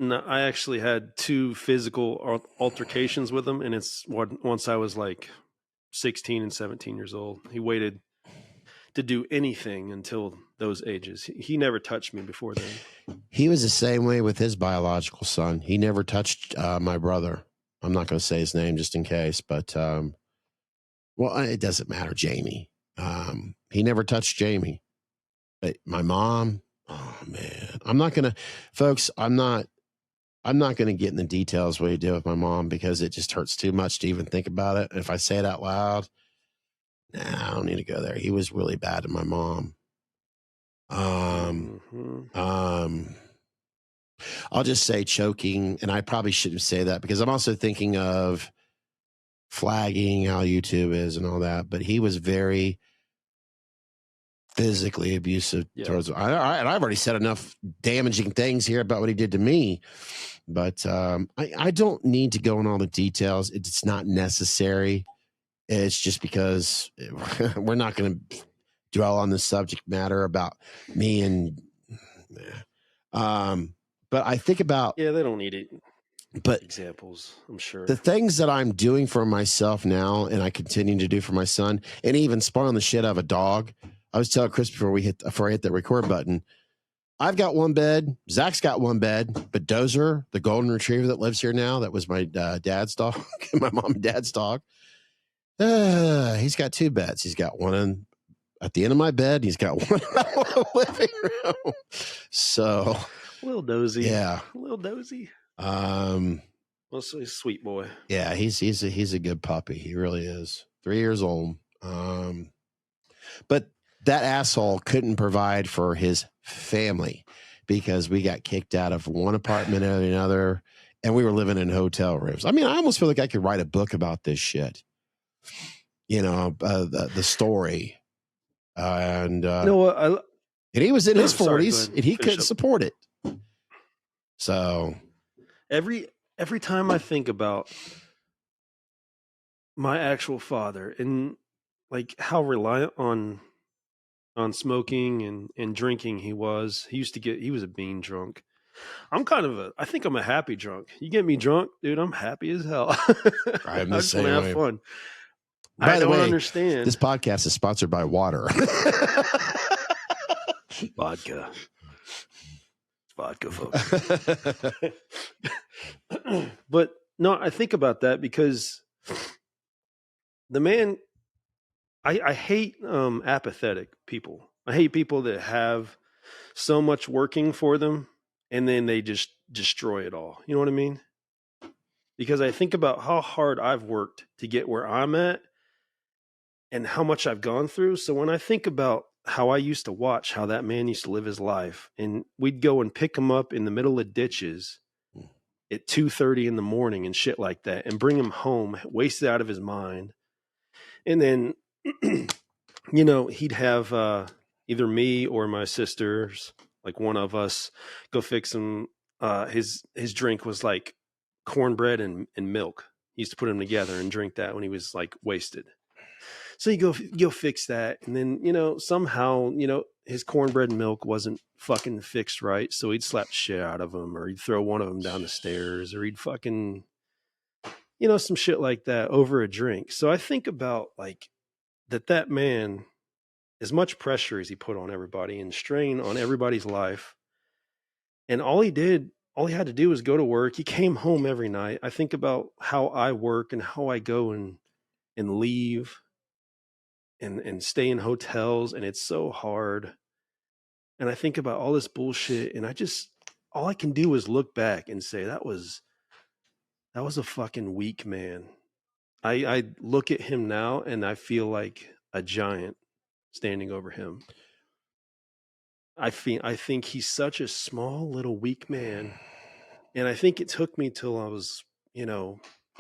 No, I actually had 2 physical altercations with him, and it's once I was like 16 and 17 years old. He waited to do anything until those ages. He never touched me before then. He was the same way with his biological son. He never touched my brother. I'm not going to say his name just in case, but well, it doesn't matter. Jamie. He never touched Jamie. But my mom, oh man, I'm not going to get in the details what he did with my mom because it just hurts too much to even think about it. And if I say it out loud, I don't need to go there. He was really bad to my mom. I'll just say choking, and I probably shouldn't say that because I'm also thinking of flagging how YouTube is and all that. But he was very physically abusive towards. And I've already said enough damaging things here about what he did to me. But I don't need to go in all the details. It's not necessary. It's just because we're not going to dwell on the subject matter about me and. But I think about. Yeah, they don't need it. But examples, I'm sure. The things that I'm doing for myself now, and I continue to do for my son, and even spoiling the shit out of a dog. I was telling Chris before I hit the record button. I've got 1 bed. Zach's got 1 bed. But Dozer, the golden retriever that lives here now, that was my dad's dog, my mom and dad's dog. He's got 2 beds. He's got one at the end of my bed. He's got one in the living room. So, a little dozy. Yeah, a little dozy. Well, so he's a sweet boy. Yeah, he's a good puppy. He really is. 3 years old. But that asshole couldn't provide for his family because we got kicked out of one apartment and another, and we were living in hotel rooms. I mean, I almost feel like I could write a book about this shit. You know, the story. And and he was in his 40s, and he couldn't support it. So every time I think about my actual father and like how reliant on smoking and drinking he was a bean drunk. I think I'm a happy drunk. You get me drunk, dude, I'm happy as hell. I'm the same way. Have fun. By the way, understand. This podcast is sponsored by water. Vodka. It's vodka, folks. But no, I think about that because the man, I hate apathetic people. I hate people that have so much working for them and then they just destroy it all. You know what I mean? Because I think about how hard I've worked to get where I'm at, and how much I've gone through. So when I think about how I used to watch how that man used to live his life, and we'd go and pick him up in the middle of ditches at 2:30 in the morning and shit like that, and bring him home, wasted out of his mind. And then, he'd have either me or my sisters, like one of us, go fix him. His drink was like cornbread and milk. He used to put them together and drink that when he was like wasted. So you go fix that. And then, somehow, his cornbread and milk wasn't fucking fixed right. So he'd slap the shit out of him, or he'd throw one of them down the stairs, or he'd fucking, some shit like that over a drink. So I think about like that man, as much pressure as he put on everybody and strain on everybody's life. And all he had to do was go to work. He came home every night. I think about how I work and how I go and leave and stay in hotels, and it's so hard. And I think about all this bullshit, and all I can do is look back and say that was a fucking weak man. I look at him now and I feel like a giant standing over him. I think he's such a small little weak man. And I think it took me till I was,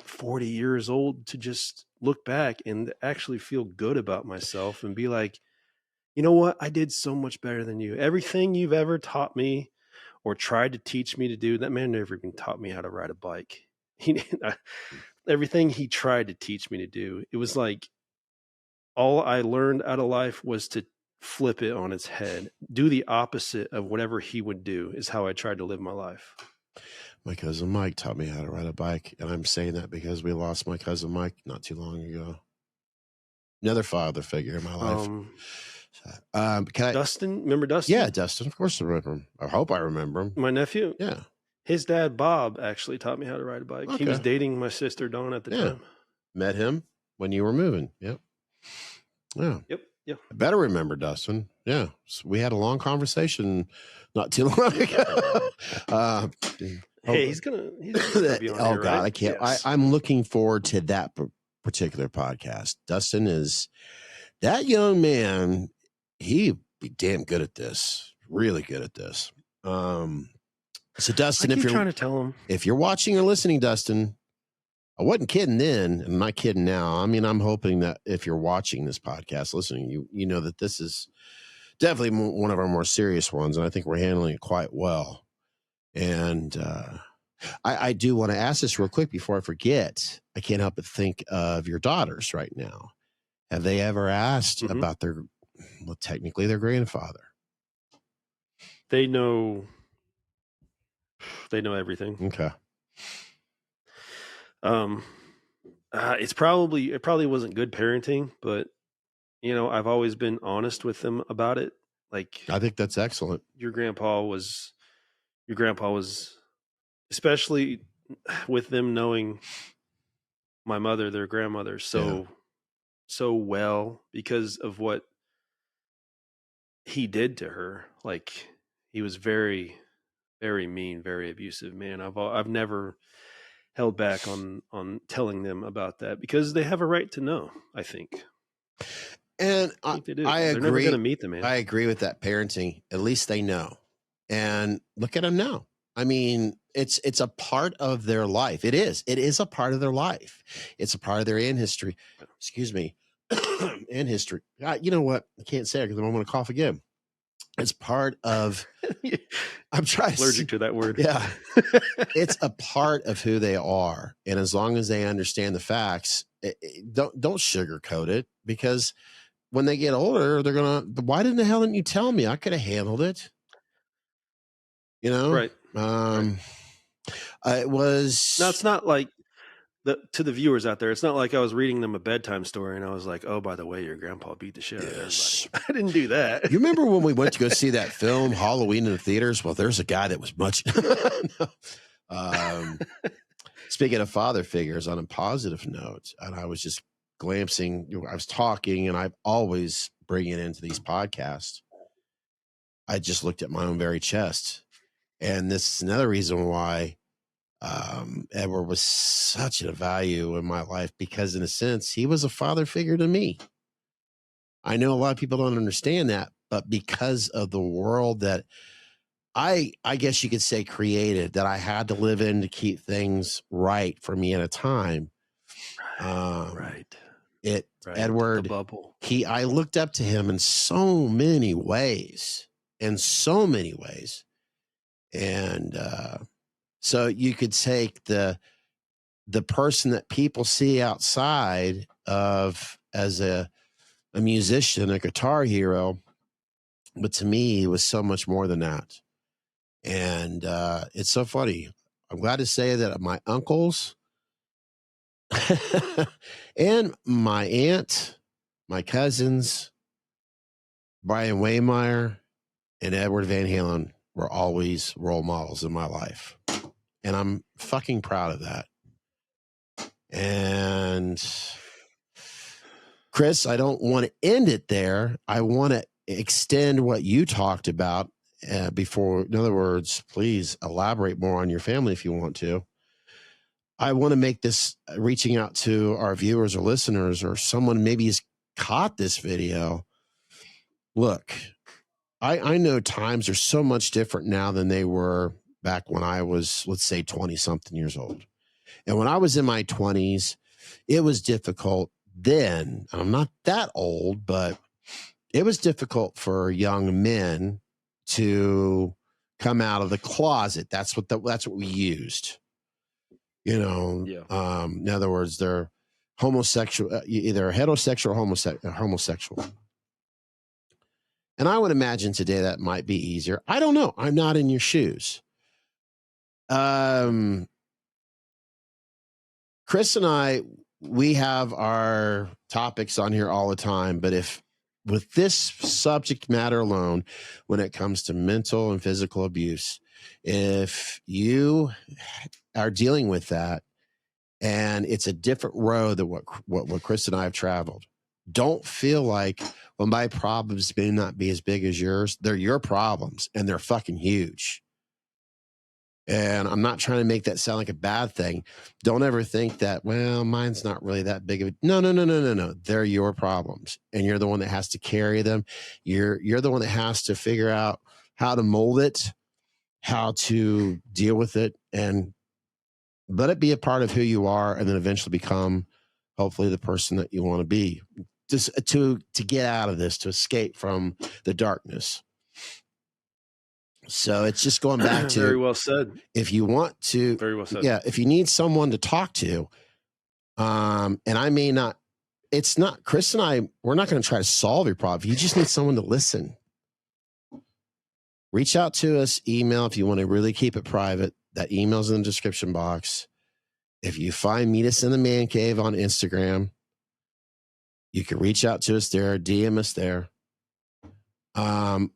40 years old to just look back and actually feel good about myself and be like, you know what? I did so much better than you. Everything you've ever taught me or tried to teach me to do, that man never even taught me how to ride a bike. Everything he tried to teach me to do, it was like all I learned out of life was to flip it on its head. Do the opposite of whatever he would do is how I tried to live my life. My cousin Mike taught me how to ride a bike, and I'm saying that because we lost my cousin Mike not too long ago. Another father figure in my life. Dustin, remember Dustin? Yeah, Dustin. Of course I remember him. I hope I remember him. My nephew? Yeah. His dad, Bob, actually taught me how to ride a bike. Okay. He was dating my sister, Dawn, at the time. Met him when you were moving. Yep. Yeah. Yep. Yeah. I better remember Dustin. Yeah. So we had a long conversation not too long ago. Hey, he's gonna be on here, God, right? I can't. Yes. I'm looking forward to that particular podcast. Dustin is that young man. He'd be damn good at this. Really good at this. So Dustin, if you're trying to tell him, if you're watching or listening, Dustin, I wasn't kidding then, and I'm not kidding now. I mean, I'm hoping that if you're watching this podcast, listening, you know that this is definitely one of our more serious ones, and I think we're handling it quite well. And I do want to ask this real quick before I forget. I can't help but think of your daughters right now. Have they ever asked about technically their grandfather? They know everything. Okay. It probably wasn't good parenting, but I've always been honest with them about it. Like, I think that's excellent. Your grandpa was, especially with them knowing my mother, their grandmother, so well because of what he did to her. Like, he was very, very mean, very abusive, man. I've never held back on telling them about that because they have a right to know, I think. And I think they do. I They're agree. never going to meet them, man. I agree with that parenting. At least they know. And look at them now. I mean, it's a part of their life. It is. It is a part of their life. It's a part of their history. Excuse me. In history. You know what? I can't say it because I'm going to cough again. It's part of. I'm trying. Allergic to that word. Yeah, it's a part of who they are, and as long as they understand the facts, don't sugarcoat it. Because when they get older, they're gonna. Why didn't the hell didn't you tell me? I could have handled it. Right. It was. No, it's not like to the viewers out there. It's not like I was reading them a bedtime story and I was like, "Oh, by the way, your grandpa beat the shit out of everybody." I didn't do that. You remember when we went to go see that film Halloween in the theaters? Well, there's a guy that was much. Speaking of father figures, on a positive note, and I was just glancing. I was talking, and I always bring it into these podcasts. I just looked at my own very chest, and this is another reason why Edward was such a value in my life, because in a sense, he was a father figure to me. I know a lot of people don't understand that, but because of the world that I guess you could say created, that I had to live in to keep things right for me at a time. Right. Edward, the bubble. I looked up to him in so many ways, And so you could take the person that people see outside of as a musician, a guitar hero, but to me, it was so much more than that. And it's so funny. I'm glad to say that my uncles and my aunt, my cousins, Brian Waymeyer and Edward Van Halen were always role models in my life. And I'm fucking proud of that. And Chris, I don't want to end it there. I want to extend what you talked about before. In other words, please elaborate more on your family if you want to. I want to make this reaching out to our viewers or listeners or someone maybe has caught this video. Look, I know times are so much different now than they were back when I was, let's say, 20 something years old. And when I was in my 20s, it was difficult then. I'm not that old, but it was difficult for young men to come out of the closet. That's what we used. You know, Yeah. In other words, they're homosexual, either heterosexual or homosexual. And I would imagine today that might be easier. I don't know. I'm not in your shoes. Chris and I, we have our topics on here all the time, but if with this subject matter alone, when it comes to mental and physical abuse, if you are dealing with that and it's a different road than what Chris and I have traveled, don't feel like, well, my problems may not be as big as yours. They're your problems and they're fucking huge. And I'm not trying to make that sound like a bad thing. Don't ever think that, well, mine's not really that big of a, no. They're your problems. And you're the one that has to carry them. You're the one that has to figure out how to mold it, how to deal with it, and let it be a part of who you are, and then eventually become, hopefully, the person that you want to be. Just to get out of this, to escape from the darkness. So it's just going back to very well said. If you want to, very well said. Yeah, if you need someone to talk to, and I may not, it's not Chris and I, we're not going to try to solve your problem. You just need someone to listen. Reach out to us, email if you want to really keep it private. That email's in the description box. If you meet us in the man cave on Instagram, you can reach out to us there, DM us there. I'm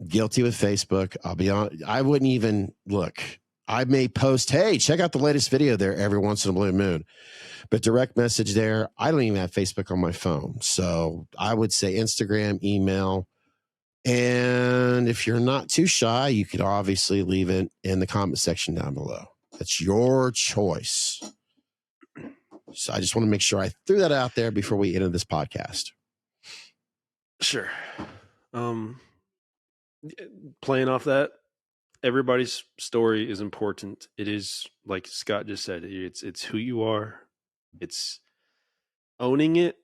guilty with Facebook. I'll be on. I wouldn't even look. I may post, hey, check out the latest video there every once in a blue moon. But direct message there, I don't even have Facebook on my phone. So I would say Instagram, email. And if you're not too shy, you could obviously leave it in the comment section down below. That's your choice. So I just want to make sure I threw that out there before we end this podcast. Sure. Playing off that, everybody's story is important. It is, like Scott just said, it's who you are. It's owning it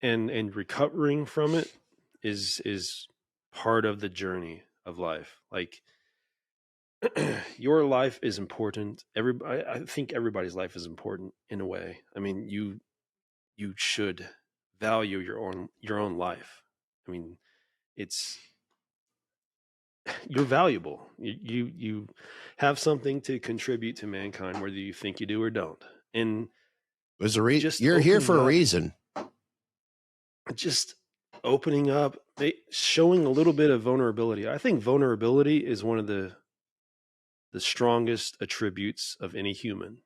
and recovering from it is part of the journey of life. Like your life is important. I think everybody's life is important in a way. I mean, you should value your own life. I mean, you're valuable. You have something to contribute to mankind, whether you think you do or don't. And there's you're here for a reason. Just opening up, showing a little bit of vulnerability. I think vulnerability is one of the strongest attributes of any human.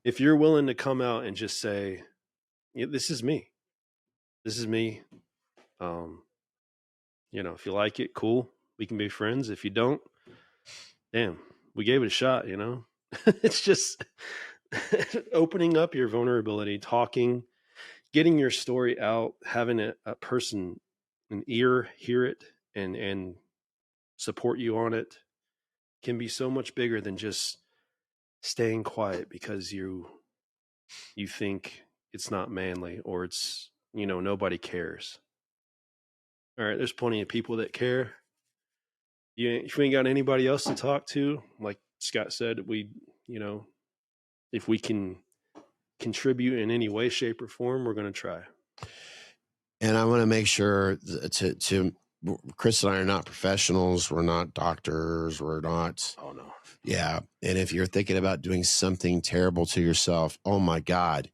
If you're willing to come out and just say, yeah, this is me. This is me. If you like it, cool. We can be friends. If you don't, damn, we gave it a shot, It's just opening up your vulnerability, talking, getting your story out, having a person, an ear, hear it and support you on it can be so much bigger than just staying quiet because you think it's not manly or it's, nobody cares. All right, there's plenty of people that care. If we ain't got anybody else to talk to, like Scott said, if we can contribute in any way, shape, or form, we're going to try. And I want to make sure to Chris and I are not professionals. We're not doctors. We're not. Oh, no. Yeah. And if you're thinking about doing something terrible to yourself, oh my God,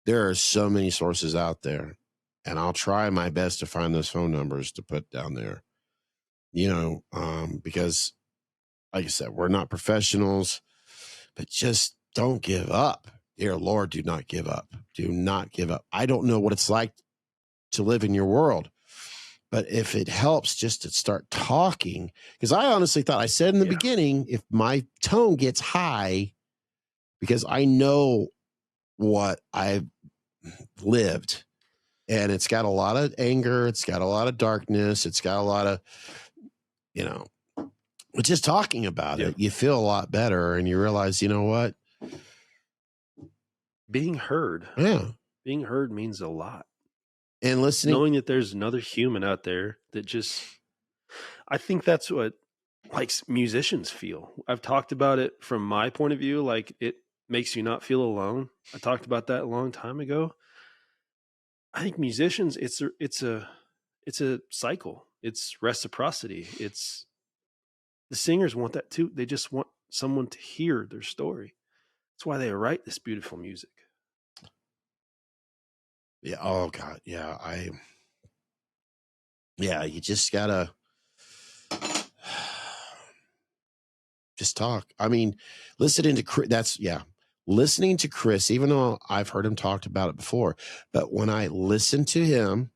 there are so many sources out there. And I'll try my best to find those phone numbers to put down there, because like I said, we're not professionals, but just don't give up. Dear Lord, do not give up. Do not give up. I don't know what it's like to live in your world, but if it helps just to start talking, because I honestly thought, I said in the beginning, if my tone gets high, because I know what I've lived, and it's got a lot of anger, it's got a lot of darkness, it's got a lot of, just talking about it, you feel a lot better, and you realize, you know what? Being heard. Yeah. Being heard means a lot. And listening. Knowing that there's another human out there that I think that's what musicians feel. I've talked about it from my point of view, like it makes you not feel alone. I talked about that a long time ago. I think musicians, it's a cycle. It's reciprocity. It's the singers want that too. They just want someone to hear their story. That's why they write this beautiful music. Yeah. Oh God. Yeah. You just gotta just talk. I mean, listening to Chris, even though I've heard him talked about it before, but when I listen to him,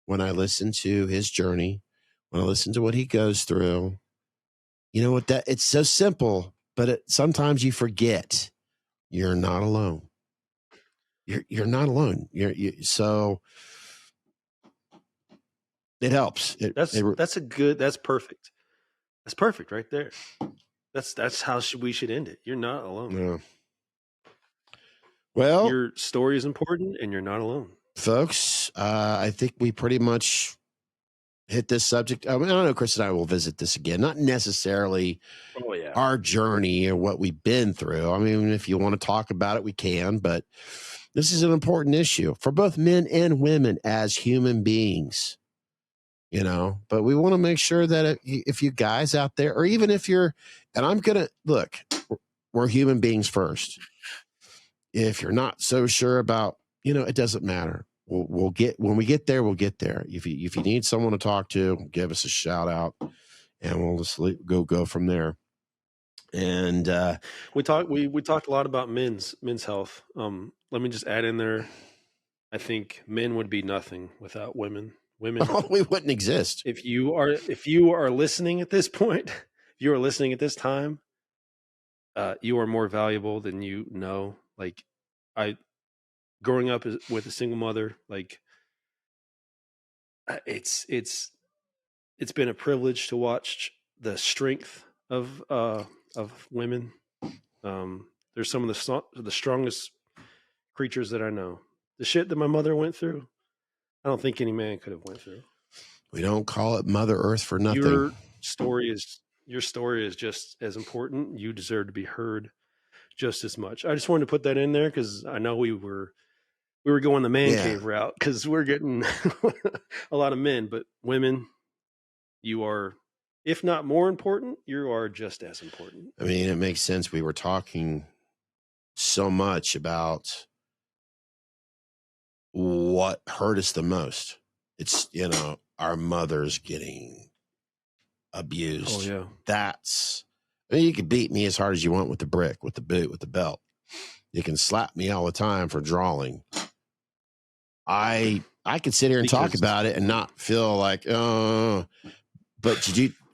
when I listen to his journey, when I listen to what he goes through, you know what, it's so simple, but sometimes you forget you're not alone. You're not alone. So it helps. That's perfect. That's perfect right there. That's how we should end it. You're not alone. Yeah. Well, your story is important and you're not alone. Folks, I think we pretty much hit this subject. I don't know, Chris and I will visit this again. Not necessarily our journey or what we've been through. I mean, if you want to talk about it, we can, but this is an important issue for both men and women as human beings, but we want to make sure that if you guys out there, or even if you're, and I'm going to look, we're human beings first. If you're not so sure about, it doesn't matter. We'll get, when we get there, we'll get there. If you need someone to talk to, give us a shout out and we'll just go from there. And we talked a lot about men's health. Let me just add in there, I think men would be nothing without women. We wouldn't exist. If you are listening at this point, if you are listening at this time, you are more valuable than you know. Like growing up with a single mother, like it's been a privilege to watch the strength of women. They're some of the strongest creatures that I know. The shit that my mother went through, I don't think any man could have went through. We don't call it Mother Earth for nothing. Your story is just as important. You deserve to be heard just as much. I just wanted to put that in there because I know we were going the man cave route because we're getting a lot of men, but women, you are, if not more important, you are just as important. I mean, it makes sense. We were talking so much about what hurt us the most. It's, our mothers getting abused. Oh, yeah. You can beat me as hard as you want with the brick, with the boot, with the belt. You can slap me all the time for drawing. I could sit here and talk about it and not feel like, but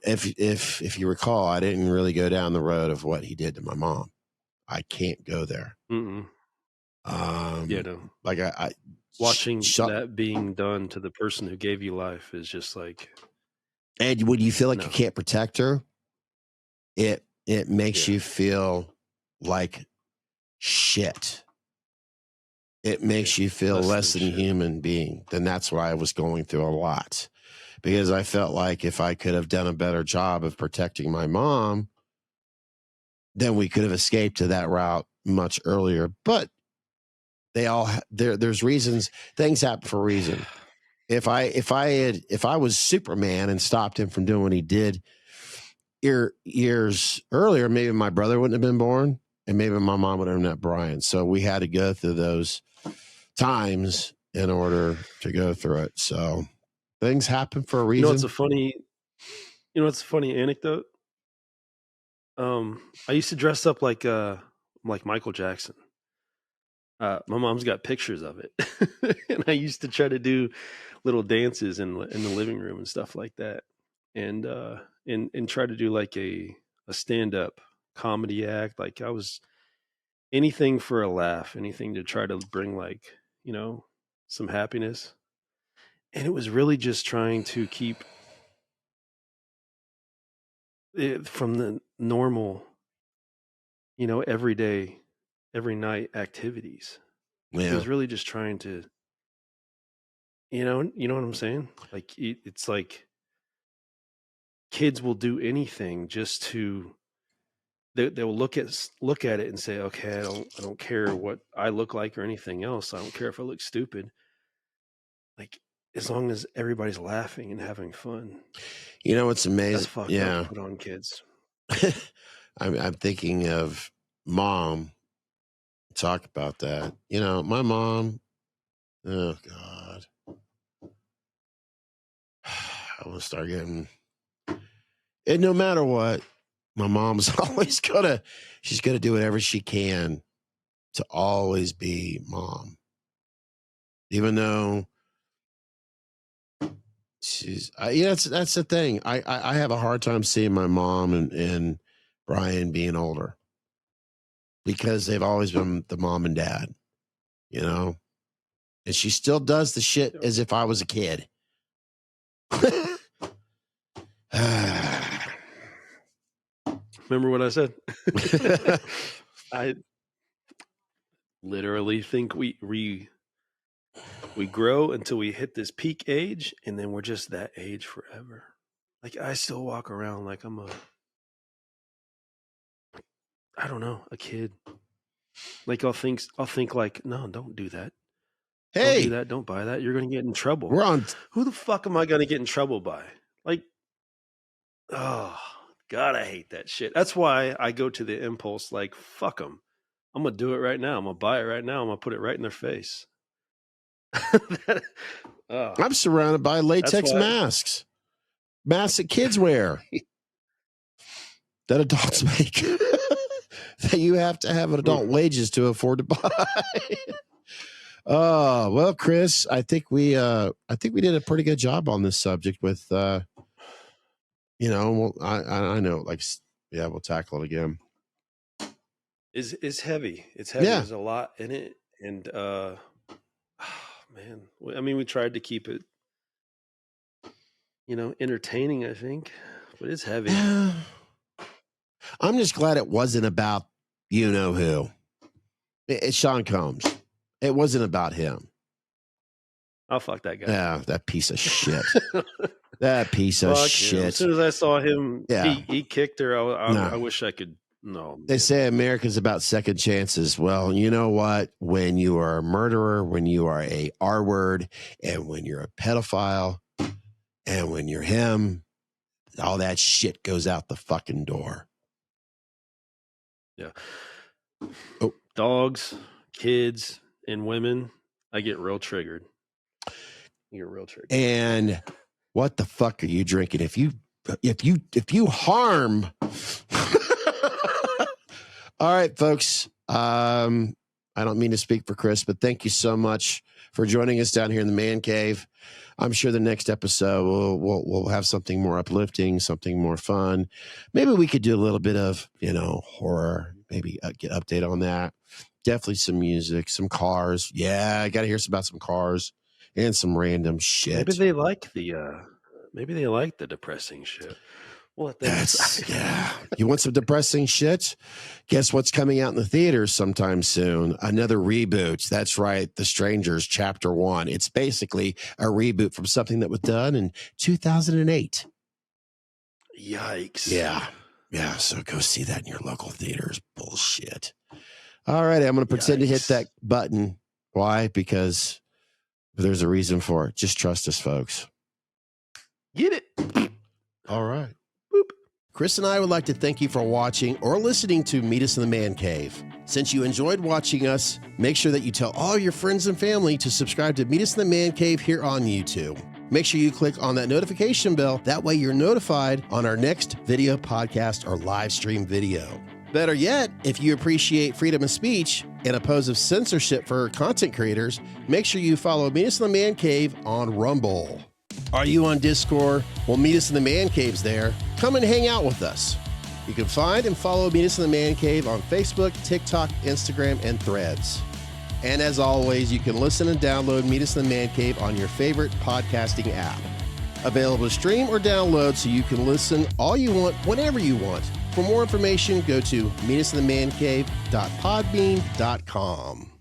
if you recall, I didn't really go down the road of what he did to my mom. I can't go there. Mm-mm. No. Like I watching that being done to the person who gave you life is just like. And when you feel like you can't protect her, it makes you feel like shit. It makes you feel less than a human being. Then that's what I was going through a lot, because I felt like if I could have done a better job of protecting my mom, then we could have escaped to that route much earlier. But there's reasons. Things happen for a reason. If I was Superman and stopped him from doing what he did years earlier, maybe my brother wouldn't have been born, and maybe my mom would have met Brian. So we had to go through those times in order to go through it. So things happen for a reason. It's a funny anecdote. I used to dress up like Michael Jackson. My mom's got pictures of it, and I used to try to do little dances in the living room and stuff like that, and try to do like a stand-up comedy act. Like I was anything for a laugh, anything to try to bring like, some happiness. And it was really just trying to keep it from the normal, everyday, every night activities. Yeah. It was really just trying to, you know what I'm saying? Like it's like kids will do anything just to. They'll look at it and say, okay, I don't care what I look like or anything else. I don't care if I look stupid. Like as long as everybody's laughing and having fun. It's amazing. That's fucked up to put on kids. I'm thinking of mom. Talk about that. My mom. Oh God. I will start getting. And no matter what, my mom's always she's gonna do whatever she can to always be mom. Even though she's, that's the thing. I have a hard time seeing my mom and Brian being older, because they've always been the mom and dad, and she still does the shit as if I was a kid. Remember what I said? I literally think we grow until we hit this peak age, and then we're just that age forever. Like I still walk around like I'm a kid. Like I'll think like, no, don't do that. Hey, don't do that. Don't buy that. You're going to get in trouble. Who the fuck am I going to get in trouble by? Like, oh God, I hate that shit. That's why I go to the impulse, like, fuck them. I'm going to do it right now. I'm going to buy it right now. I'm going to put it right in their face. I'm surrounded by latex masks that kids wear, that adults make, that you have to have an adult wages to afford to buy. Well, Chris, I think we did a pretty good job on this subject with, I know, like, yeah, we'll tackle it again. It's heavy. It's heavy. Yeah. There's a lot in it. And, man, I mean, we tried to keep it, entertaining, I think, but it's heavy. I'm just glad it wasn't about who. It's Sean Combs. It wasn't about him. Oh, fuck that guy. Yeah, that piece of shit. That piece of shit. As soon as I saw him, he kicked her. I wish I could. No. They say America's about second chances. Well, you know what? When you are a murderer, when you are a R word, and when you're a pedophile, and when you're him, all that shit goes out the fucking door. Yeah. Oh. Dogs, kids, and women, I get real triggered. You're real triggered. And what the fuck are you drinking? If you harm. All right, folks. I I don't mean to speak for Chris, but thank you so much for joining us down here in the man cave. I'm sure the next episode we'll have something more uplifting, something more fun. Maybe we could do a little bit of, horror, maybe get an update on that. Definitely some music, some cars. Yeah, I got to hear about some cars and some random shit. Maybe they like the depressing shit. Well, yeah. You want some depressing shit? Guess what's coming out in the theaters sometime soon? Another reboot. That's right. The Strangers Chapter 1. It's basically a reboot from something that was done in 2008. Yikes. Yeah. Yeah. So go see that in your local theaters. Bullshit. All right. I'm going to pretend to hit that button. Why? Because there's a reason for it. Just trust us, folks. Get it. All right. Chris and I would like to thank you for watching or listening to Meet Us in the Man Cave. Since you enjoyed watching us, make sure that you tell all your friends and family to subscribe to Meet Us in the Man Cave here on YouTube. Make sure you click on that notification bell. That way you're notified on our next video podcast or live stream video. Better yet, if you appreciate freedom of speech and oppose of censorship for content creators, make sure you follow Meet Us in the Man Cave on Rumble. Are you on Discord? Well, Meet Us in the Man Cave's there. Come and hang out with us. You can find and follow Meet Us in the Man Cave on Facebook, TikTok, Instagram, and Threads. And as always, you can listen and download Meet Us in the Man Cave on your favorite podcasting app. Available to stream or download so you can listen all you want, whenever you want. For more information, go to meetusinthemancave.podbean.com.